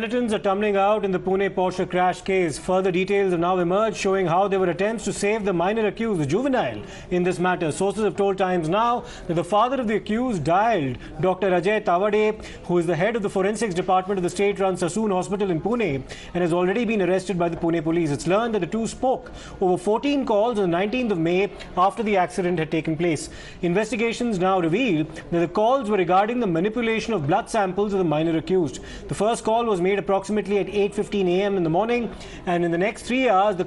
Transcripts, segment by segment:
Skeletons are tumbling out in the Pune Porsche crash case. Further details have now emerged showing how there were attempts to save the minor accused, the juvenile, in this matter. Sources have told Times Now that the father of the accused dialed Dr. Ajay Tawade, who is the head of the forensics department of the state-run Sassoon Hospital in Pune, and has already been arrested by the Pune police. It's learned that the two spoke over 14 calls on the 19th of May after the accident had taken place. Investigations now reveal that the calls were regarding the manipulation of blood samples of the minor accused. The first call was made approximately at 8:15 a.m. in the morning, and in the next 3 hours, the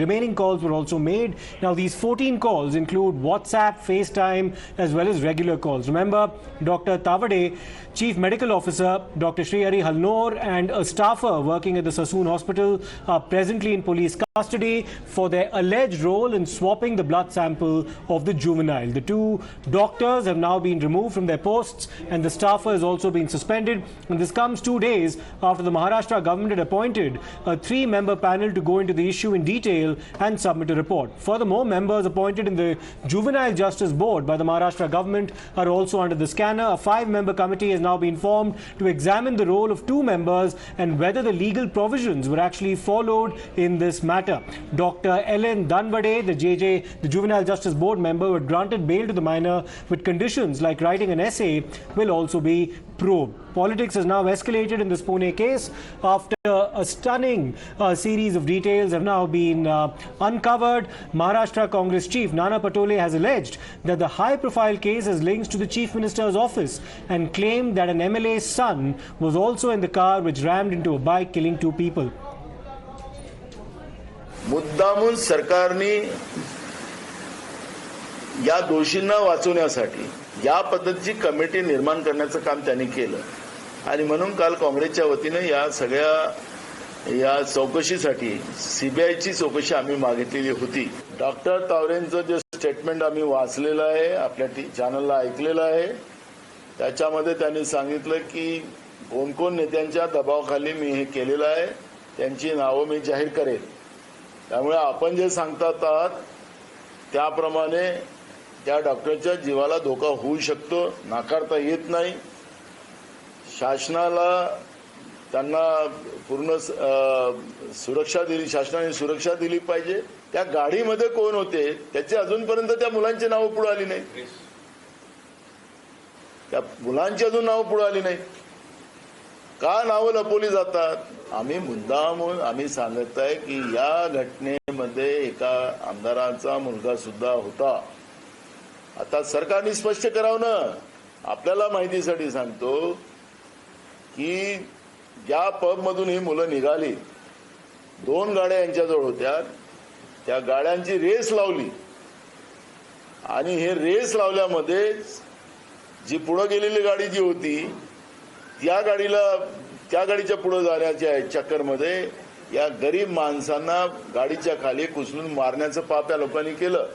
remaining calls were also made. Now, these 14 calls include WhatsApp, FaceTime, as well as regular calls. Remember, Dr. Tawade, Chief Medical Officer, Dr. Srihari Halnor, and a staffer working at the Sassoon Hospital are presently in police custody for their alleged role in swapping the blood sample of the juvenile. The two doctors have now been removed from their posts, and the staffer has also been suspended. And this comes 2 days after the Maharashtra government had appointed a 3-member panel to go into the issue in detail and submit a report. Furthermore, members appointed in the Juvenile Justice Board by the Maharashtra government are also under the scanner. A 5-member committee has now been formed to examine the role of 2 members and whether the legal provisions were actually followed in this matter. Dr. Ellen Danwade, the Juvenile Justice Board member who had granted bail to the minor with conditions like writing an essay, will also be probed. Politics has now escalated in this Pune case after a stunning series of details have now been uncovered. Maharashtra Congress chief Nana Patole has alleged that the high-profile case has links to the Chief Minister's office and claimed that an MLA's son was also in the car which rammed into a bike, killing 2 people. मुद्दामून सरकारने या दोषींना वाचवण्यासाठी या पद्धतीची committee निर्माण करण्याचं काम त्यांनी केलं आणि म्हणून काल काँग्रेसच्या वतीने या सगळ्या चौकशीसाठी सीबीआयची चौकशी आम्ही मागितलेली होती. डॉक्टर तावरेंचं जे स्टेटमेंट आम्ही वाचलेलं आहे, आपल्या चॅनलला ऐकलेलं आहे, त्याच्यामध्ये त्यांनी सांगितलं की कोण नेत्यांच्या दबावाखाली मी हे केलेलं आहे, त्यांची नावं मी जाहीर करेन. त्यामुळे आपण जे सांगतात आहात त्याप्रमाणे त्या डॉक्टरच्या जीवाला धोका होऊ शकतो, नाकारता येत नाही. शासनाला त्यांना पूर्ण सुरक्षा दिली, शासनाने सुरक्षा दिली पाहिजे. त्या गाडीमध्ये कोण होते त्याचे अजूनपर्यंत त्या मुलांची नावं पुढे आली नाही. त्या मुलांची अजून नावं पुढे आली नाही. का नावं लपवली जातात? आम्ही सांगत आहे की या घटनेमध्ये एका आमदाराचा मुलगा सुद्धा होता. आता सरकारने स्पष्ट करावं ना. आपल्याला माहितीसाठी सांगतो की ज्या पब मधून ही मुलं निघाली, 2 गाड्या यांच्याजवळ होत्या, त्या गाड्यांची रेस लावली आणि हे रेस लावल्यामध्ये जी पुढे गेलेली गाडी जी होती त्या गाडीच्या पुढे जाण्याच्या चक्करमध्ये या गरीब माणसांना गाडीच्या खाली कुचलून मारण्याचं पाप या लोकांनी केलं.